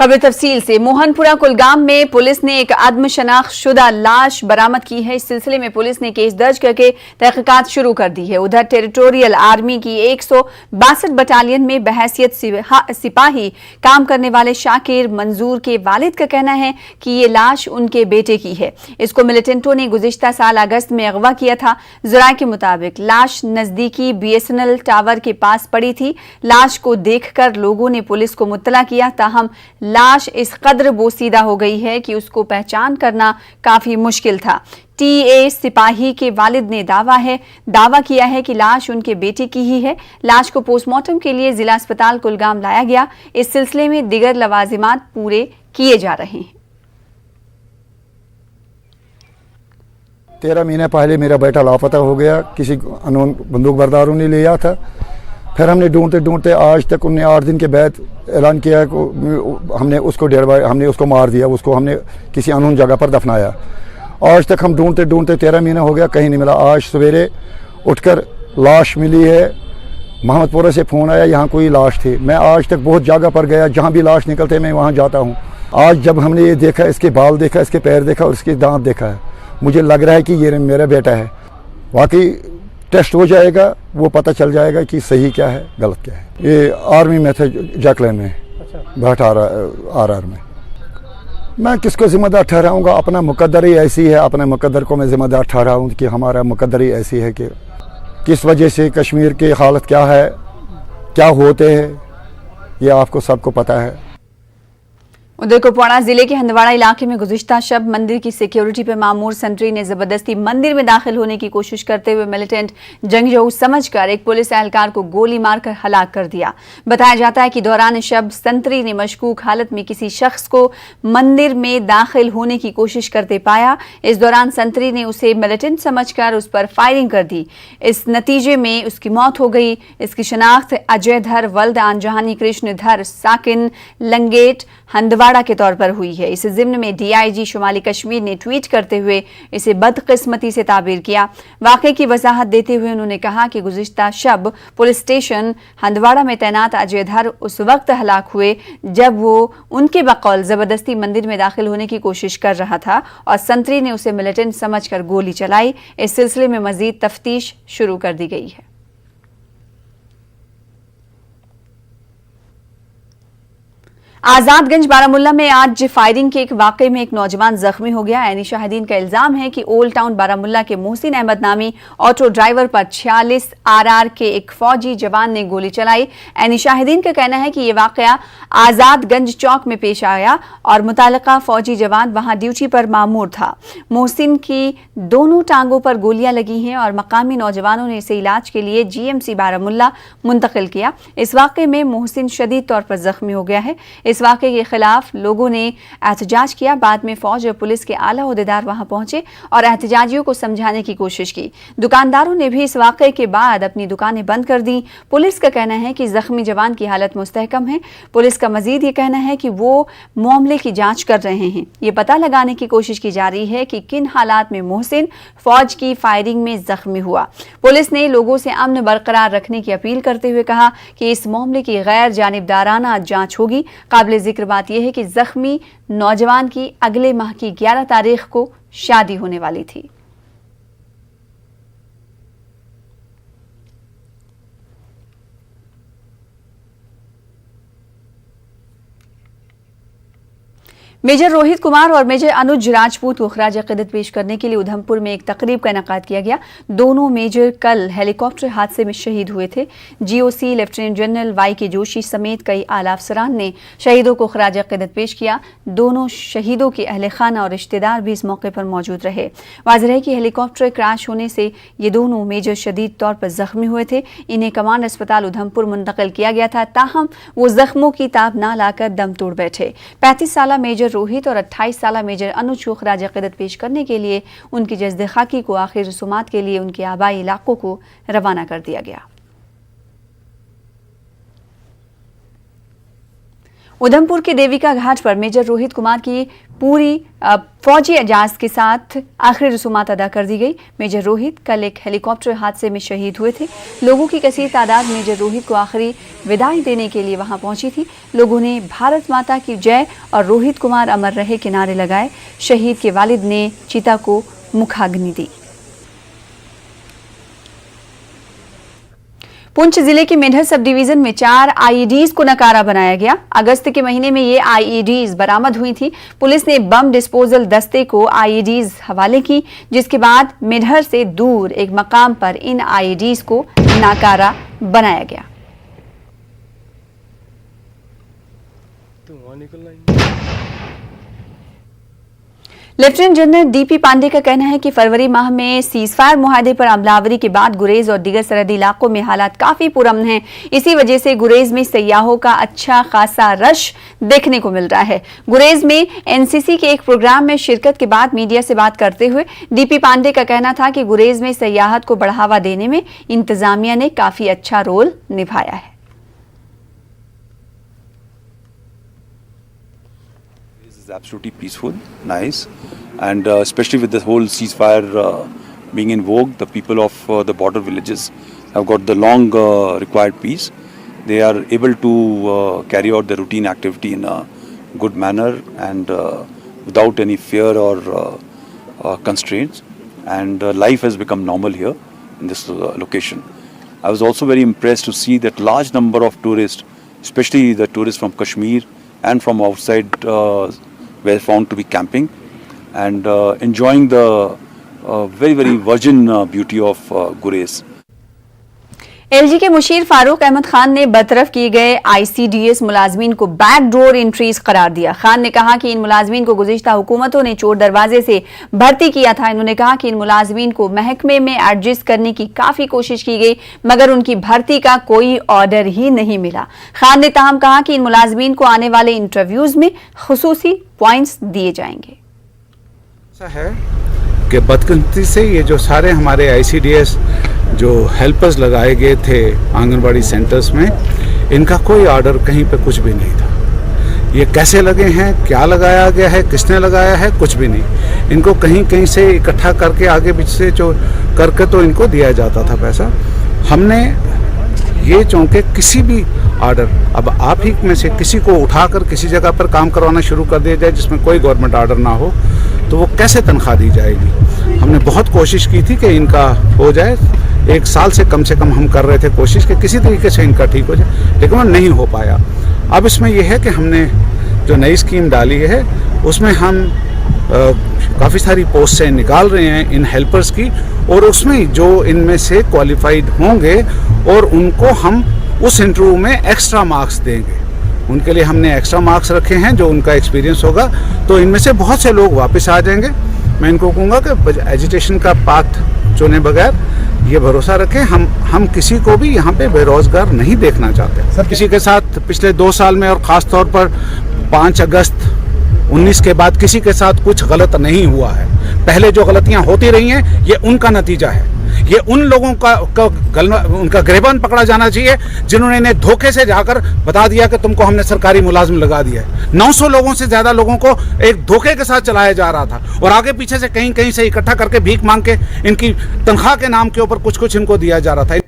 खबर तफसील से। मोहनपुरा कुलगाम में पुलिस ने एक आदमशनाख्त शुदा लाश बरामद की है। इस सिलसिले में पुलिस ने केस दर्ज करके तहकीकात शुरू कर दी है। उधर टेरिटोरियल आर्मी की 162 बटालियन में बहैसियत सिपाही काम करने वाले शाकिर मंजूर के वालिद का कहना है कि ये लाश उनके बेटे की है। इसको मिलिटेंटों ने गुज़िश्ता साल अगस्त में अगवा किया था। ज़राए के मुताबिक लाश नजदीकी BSNL टावर के पास पड़ी थी। लाश को देखकर लोगों ने पुलिस को मुत्तला किया, ताहम लाश इस कदर बोसीदा हो गई है कि उसको पहचान करना काफी मुश्किल था। TA सिपाही के वालिद ने दावा किया है कि लाश उनके बेटे की ही है। लाश को पोस्टमार्टम के लिए जिला अस्पताल कुलगाम लाया गया। इस सिलसिले में दिगर लवाजिमात पूरे किए जा रहे हैं। 13 महीने पहले मेरा बेटा लापता हो गया, किसी अनोन बंदूक बरदारों ने लिया था। फिर हमने ढूंढते ढूंढते आज तक उन्हें 8 दिन के बाद ऐलान किया कि हमने उसको मार दिया, उसको हमने किसी अनोन जगह पर दफनाया। आज तक हम ढूंढते ढूंढते 13 महीना हो गया, कहीं नहीं मिला। आज सवेरे उठकर लाश मिली है। मोहम्मदपुरा से फ़ोन आया, यहाँ कोई लाश थी। मैं आज तक बहुत जगह पर गया, जहाँ भी लाश निकलते मैं वहाँ जाता हूँ। आज जब हमने ये देखा, इसके बाल देखा, इसके पैर देखा और इसके दांत देखा है, मुझे लग रहा है कि ये मेरा बेटा है। वाकई टेस्ट हो जाएगा, वो पता चल जाएगा कि सही क्या है गलत क्या है। ये आर्मी में थे, जैकलिन में, भाट RR में। मैं किसको जिम्मेदार ठहराऊंगा? अपना मुकद्दर ही ऐसी है, अपने मुकद्दर को मैं जिम्मेदार ठहराऊँ कि हमारा मुकद्दर ही ऐसी है कि किस वजह से कश्मीर की हालत क्या है, क्या होते हैं, ये आपको सबको पता है। उधर कुपवाड़ा जिले के हंदवाड़ा इलाके में गुज़िश्ता शब मंदिर की सिक्योरिटी पर मामूर सेंट्री ने जबरदस्ती मंदिर में दाखिल होने की कोशिश करते हुए मिलिटेंट जंगजू समझकर एक पुलिस एहलकार को गोली मारकर हलाक कर दिया। बताया जाता है कि दौरान शब सेंट्री ने मशकूक हालत में किसी शख्स को मंदिर में दाखिल होने की कोशिश करते पाया। इस दौरान सेंट्री ने उसे मिलिटेंट समझकर उस पर फायरिंग कर दी। इस नतीजे में उसकी मौत हो गई। इसकी शनाख्त अजय धर वल्द आनजहानी कृष्ण धर साकिन लंगेट हंदवाड़ा के तौर पर हुई है। इस जिम्न में DIG शुमाली कश्मीर ने ट्वीट करते हुए इसे बदकिस्मती से ताबीर किया। वाक़े की वजाहत देते हुए उन्होंने कहा कि गुज़िश्ता शब पुलिस स्टेशन हंदवाड़ा में तैनात अजय धर उस वक्त हलाक हुए जब वो उनके बकौल जबरदस्ती मंदिर में दाखिल होने की कोशिश कर रहा था और संतरी ने उसे मिलिटेंट समझकर गोली चलाई। इस सिलसिले में मजीद तफ्तीश शुरू कर दी गई है। आजादगंज बारामुल्ला में आज फायरिंग के एक वाकये में एक नौजवान जख्मी हो गया। ऐनी शाहिदीन का इल्जाम है कि ओल्ड टाउन बारामुल्ला के मोहसिन अहमद नामी ऑटो ड्राइवर पर 46 RR के एक फौजी जवान ने गोली चलाई। ऐनी शाहिदीन का कहना है कि यह वाकया आजादगंज चौक में पेश आया और मुतालिका फौजी जवान वहां ड्यूटी पर मामूर था। मोहसिन की दोनों टांगों पर गोलियां लगी हैं और मकामी नौजवानों ने इसे इलाज के लिए GMC बारामुल्ला मुंतकिल किया। इस वाकये में मोहसिन शदीद तौर पर जख्मी हो गया है। इस वाक़े के खिलाफ लोगों ने एहतजाज किया। बाद में फौज और पुलिस के आला ओहदेदार वहां पहुंचे और एहतजाजियों को समझाने की कोशिश की। दुकानदारों ने भी इस वाक़े के बाद अपनी दुकानें बंद कर दी। पुलिस का कहना है कि जख्मी जवान की हालत मुस्तहकम है। पुलिस का मजीद ये कहना है कि वो मामले की जांच कर रहे हैं। ये पता लगाने की कोशिश की जा रही है कि किन हालात में मोहसिन फौज की फायरिंग में जख्मी हुआ। पुलिस ने लोगों से अमन बरकरार रखने की अपील करते हुए कहा कि इस मामले की गैर जानिबदाराना जांच होगी। काबिल जिक्र बात यह है कि जख्मी नौजवान की अगले माह की 11 तारीख को शादी होने वाली थी। मेजर रोहित कुमार और मेजर अनुज राजपूत को खराज अक़ीदत पेश करने के लिए उधमपुर में एक तकरीब का इनेकाद किया गया। दोनों मेजर कल हेलीकॉप्टर हादसे में शहीद हुए थे। GOC lieutenant general YK Joshi समेत कई आला अफसरान ने शहीदों को खराज अक़ीदत पेश किया। दोनों शहीदों के अहले खाना और रिश्तेदार भी इस मौके पर मौजूद रहे। वाज़ेह है कि हेलीकॉप्टर क्रैश होने से ये दोनों मेजर शदीद तौर पर जख्मी हुए थे। इन्हें कमांड अस्पताल उधमपुर मुंतकिल किया गया था, ताहम वो जख्मों की ताब ना लाकर दम तोड़ बैठे। 35 साला मेजर रोहित और 28 साला मेजर अनुज को खराज अक़ीदत पेश करने के लिए उनकी जज्द खाकी को आखिर रसूमात के लिए उनके आबाई इलाकों को रवाना कर दिया गया। उधमपुर के देविका घाट पर मेजर रोहित कुमार की पूरी फौजी एजाज के साथ आखिरी रसूमात अदा कर दी गई। मेजर रोहित कल एक हेलीकॉप्टर हादसे में शहीद हुए थे। लोगों की कसीर तादाद मेजर रोहित को आखिरी विदाई देने के लिए वहां पहुंची थी। लोगों ने भारत माता की जय और रोहित कुमार अमर रहे के नारे लगाए। शहीद के वालिद ने चिता को मुखाग्नि दी। पुंछ जिले के मेढर सब डिवीजन में 4 आईईडीज को नकारा बनाया गया। अगस्त के महीने में ये आईईडीज बरामद हुई थी। पुलिस ने बम डिस्पोजल दस्ते को आईईडीज हवाले की, जिसके बाद मेढर से दूर एक मकाम पर इन आईईडीज को नकारा बनाया गया। लेफ्टिनेंट जनरल डीपी पांडे का कहना है कि फरवरी माह में सीजफायर मुआहदे पर अमलावरी के बाद गुरेज और दीगर सरहदी इलाकों में हालात काफी पुरअमन हैं। इसी वजह से गुरेज में सयाहों का अच्छा खासा रश देखने को मिल रहा है। गुरेज में एनसीसी के एक प्रोग्राम में शिरकत के बाद मीडिया से बात करते हुए डीपी पांडे का कहना था कि गुरेज में सयाहत को बढ़ावा देने में इंतजामिया ने काफी अच्छा रोल निभाया है। Is absolutely peaceful, nice, and especially with the whole ceasefire being in vogue, the people of the border villages have got the long required peace. They are able to carry out their routine activity in a good manner and without any fear or constraints, and life has become normal here in this location. I was also very impressed to see that large number of tourists, especially the tourists from Kashmir and from outside, were found to be camping and enjoying the very virgin beauty of Gurez. LG के मुशीर फारूक अहमद खान ने बरतरफ किए गए ICDS मुलाजमीन को backdoor entries करार दिया। खान ने कहा कि इन मुलाजमीन को गुज़िश्ता हुकूमतों ने चोर दरवाजे से भर्ती किया था। इन्होंने कहा कि इन मुलाजमीन को महकमे में एडजस्ट करने की काफी कोशिश की गई, मगर उनकी भर्ती का कोई ऑर्डर ही नहीं मिला। खान ने ताहम कहा कि इन मुलाजमीन को आने वाले इंटरव्यूज में खुसूसी पॉइंट्स दिए जाएंगे। ऐसा है कि बदकिस्मती से ये जो सारे हमारे आईसीडीएस जो हेल्पर्स लगाए गए थे आंगनबाड़ी सेंटर्स में, इनका कोई ऑर्डर कहीं पे कुछ भी नहीं था। ये कैसे लगे हैं, क्या लगाया गया है, किसने लगाया है, कुछ भी नहीं। इनको कहीं कहीं से इकट्ठा करके आगे पीछे से जो करके तो इनको दिया जाता था पैसा। हमने ये चौंके किसी भी ऑर्डर, अब आप ही में से किसी को उठाकर किसी जगह पर काम करवाना शुरू कर दिया जाए जिसमें कोई गवर्नमेंट ऑर्डर ना हो, तो वो कैसे तनख्वाह दी जाएगी। हमने बहुत कोशिश की थी कि इनका हो जाए। 1 साल से कम हम कर रहे थे कोशिश कि किसी तरीके से इनका ठीक हो जाए, लेकिन वो नहीं हो पाया। अब इसमें यह है कि हमने जो नई स्कीम डाली है उसमें हम काफ़ी सारी पोस्ट से निकाल रहे हैं इन हेल्पर्स की, और उसमें जो इनमें से क्वालिफाइड होंगे और उनको हम उस इंटरव्यू में एक्स्ट्रा मार्क्स देंगे। उनके लिए हमने एक्स्ट्रा मार्क्स रखे हैं, जो उनका एक्सपीरियंस होगा तो इनमें से बहुत से लोग वापस आ जाएंगे। मैं इनको कहूँगा कि एजुकेशन का पाथ चुने बगैर ये भरोसा रखें, हम किसी को भी यहाँ पे बेरोजगार नहीं देखना चाहते। सर, किसी के साथ पिछले 2 साल में और ख़ास तौर पर 5 अगस्त 19 के बाद किसी के साथ कुछ गलत नहीं हुआ है। पहले जो गलतियाँ होती रही हैं ये उनका नतीजा है। ये उन लोगों का उनका गिरबान पकड़ा जाना चाहिए जिन्होंने इन्हें धोखे से जाकर बता दिया कि तुमको हमने सरकारी मुलाजिम लगा दिया है। 900 लोगों से ज्यादा लोगों को एक धोखे के साथ चलाया जा रहा था और आगे पीछे से कहीं कहीं से इकट्ठा करके भीख मांग के इनकी तनख्वाह के नाम के ऊपर कुछ इनको दिया जा रहा था।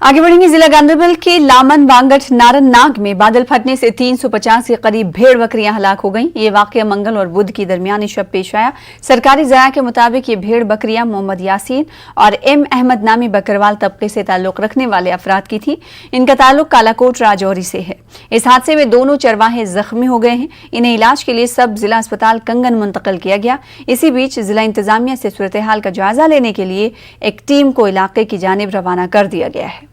आगे बढ़ेंगे। जिला गांधरबल के लामन वांगट नारन नाग में बादल फटने से 350 के करीब भेड़ बकरियां हलाक हो गईं। ये वाकया मंगल और बुध की दरमियानी शब पेश आया। सरकारी ज़राया के मुताबिक ये भेड़ बकरियां मोहम्मद यासीन और एम अहमद नामी बकरवाल तबके से ताल्लुक रखने वाले अफराद की थी। इनका ताल्लुक कालाकोट राजौरी से है। इस हादसे में दोनों चरवाहे जख्मी हो गए हैं। इन्हें इलाज के लिए सब जिला अस्पताल कंगन मुंतकिल किया गया। इसी बीच जिला इंतजामिया से सूरत हाल का जायजा लेने के लिए एक टीम को इलाके की जानिब रवाना कर दिया गया है।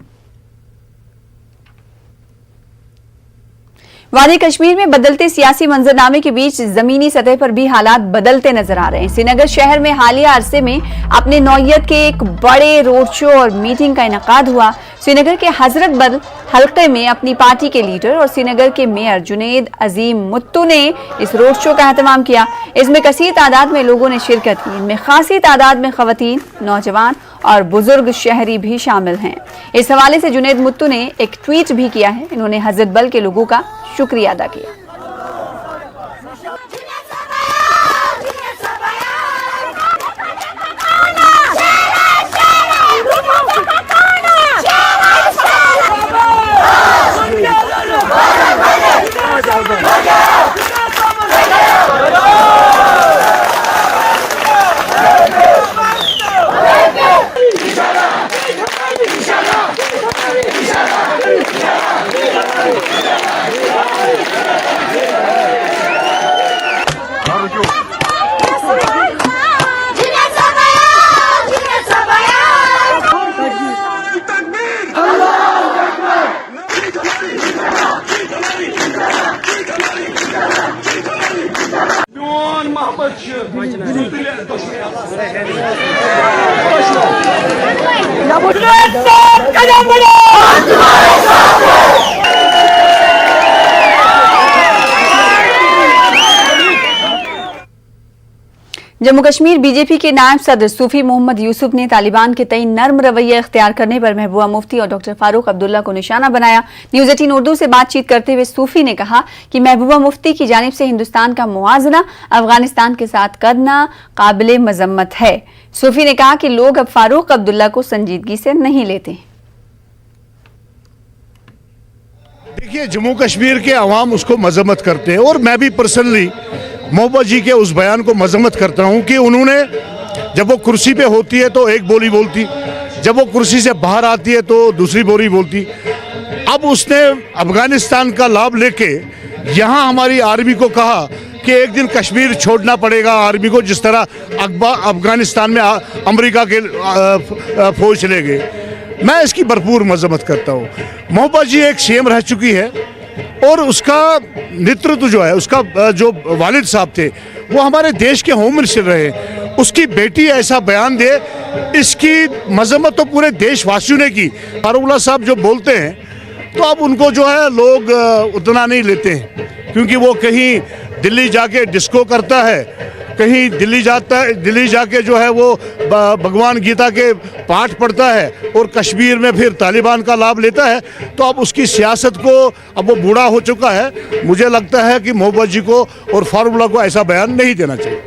वादी कश्मीर में बदलते सियासी मंजरनामे के बीच जमीनी सतह पर भी हालात बदलते नजर आ रहे हैं। श्रीनगर शहर में हालिया अरसे में अपने नौयत के एक बड़े रोड शो और मीटिंग का इनेकाद हुआ। श्रीनगर के हजरत बल हल्के में अपनी पार्टी के लीडर और श्रीनगर के मेयर जुनेद अजीम मुत्तू ने इस रोड शो का एहतमाम किया। इसमें कसीर तादाद में लोगों ने शिरकत की। इनमें खासी तादाद में खवातीन, नौजवान और बुजुर्ग शहरी भी शामिल हैं। इस हवाले से जुनैद मुत्तू ने एक ट्वीट भी किया है। इन्होंने हजरत बल के लोगों का शुक्रिया अदा किया। जम्मू कश्मीर बीजेपी के नायब सदर सूफी मोहम्मद यूसुफ ने तालिबान के तई नर्म रवैया इख्तियार करने पर महबूबा मुफ्ती और डॉक्टर फारूक अब्दुल्ला को निशाना बनाया। न्यूज 18 उर्दू से बातचीत करते हुए सूफी ने कहा कि महबूबा मुफ्ती की जानिब से हिंदुस्तान का मुआवजा अफगानिस्तान के साथ करना काबिले मजम्मत है। सूफी ने कहा कि लोग अब फारूक अब्दुल्ला को संजीदगी से नहीं लेते। देखिए, जम्मू कश्मीर के अवाम उसको मजम्मत करते हैं और मैं भी पर्सनली मोहब्बत जी के उस बयान को मजम्मत करता हूं कि उन्होंने जब वो कुर्सी पे होती है तो एक बोली बोलती, जब वो कुर्सी से बाहर आती है तो दूसरी बोली बोलती। अब उसने अफगानिस्तान का लाभ लेके यहाँ हमारी आर्मी को कहा कि एक दिन कश्मीर छोड़ना पड़ेगा आर्मी को, जिस तरह अफगानिस्तान में अमेरिका के फौज चले गए। मैं इसकी भरपूर मजम्मत करता हूँ। मोहब्बत जी एक सीएम रह चुकी है और उसका नेतृत्व जो है, उसका जो वालिद साहब थे वो हमारे देश के होम मिनिस्टर रहे। उसकी बेटी ऐसा बयान दे, इसकी मजम्मत तो पूरे देशवासियों ने की। फारूक साहब जो बोलते हैं तो अब उनको जो है लोग उतना नहीं लेते हैं, क्योंकि वो कहीं दिल्ली जाके डिस्को करता है, कहीं दिल्ली जाके जो है वो भगवान गीता के पाठ पढ़ता है और कश्मीर में फिर तालिबान का लाभ लेता है। तो अब उसकी सियासत को, अब वो बूढ़ा हो चुका है। मुझे लगता है कि मोहब्बत जी को और फारूक को ऐसा बयान नहीं देना चाहिए।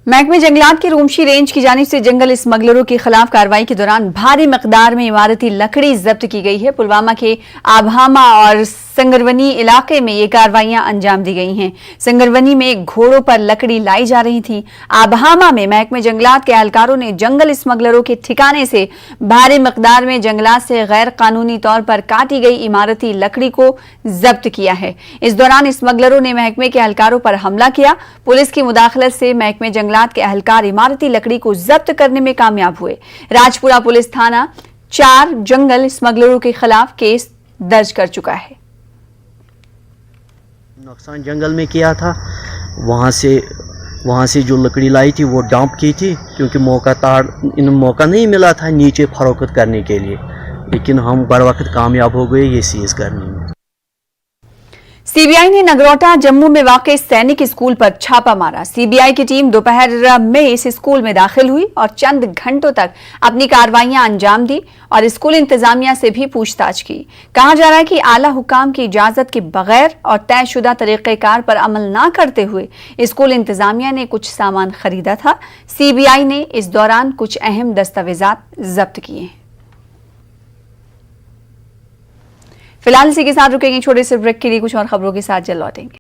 महकमे जंगलात की रूमशी रेंज की जानिब से जंगल स्मगलरों के खिलाफ कार्रवाई के दौरान भारी मकदार में इमारती लकड़ी जब्त की गई है। पुलवामा के आबहामा और संगरवनी इलाके में ये कार्रवाइयां अंजाम दी गई हैं। संगरवनी में घोड़ों पर लकड़ी लाई जा रही थी। आबहामा में महकमे जंगलात के एहलकारों ने जंगल स्मगलरों के ठिकाने से भारी मकदार में जंगलात से गैर कानूनी तौर पर काटी गई इमारती लकड़ी को जब्त किया है। इस दौरान स्मगलरों ने महकमे के एहलकारों पर हमला किया। पुलिस की मुदाखलत से महकमे जंगलात के एहलकार इमारती लकड़ी को जब्त करने में कामयाब हुए। राजपुरा पुलिस थाना 4 जंगल स्मगलरों के खिलाफ केस दर्ज कर चुका है। नुकसान जंगल में किया था, वहाँ से जो लकड़ी लाई थी वो डंप की थी, क्योंकि मौका नहीं मिला था नीचे फरोख्त करने के लिए, लेकिन हम बर वक्त कामयाब हो गए ये सीज करने में। सीबीआई ने नगरोटा जम्मू में वाक़ सैनिक स्कूल पर छापा मारा। सीबीआई की टीम दोपहर में इस स्कूल में दाखिल हुई और चंद घंटों तक अपनी कार्रवाइयां अंजाम दी और स्कूल इंतजामिया से भी पूछताछ की। कहा जा रहा है कि आला हुकाम की इजाजत के बगैर और तयशुदा तरीक़ेकार पर अमल न करते हुए स्कूल इंतजामिया ने कुछ सामान खरीदा था। सीबीआई ने इस दौरान कुछ अहम दस्तावेजात जब्त किए हैं। फिलहाल इसी के साथ रुकेंगे छोटे से ब्रेक के लिए। कुछ और खबरों के साथ जल्द लौटेंगे।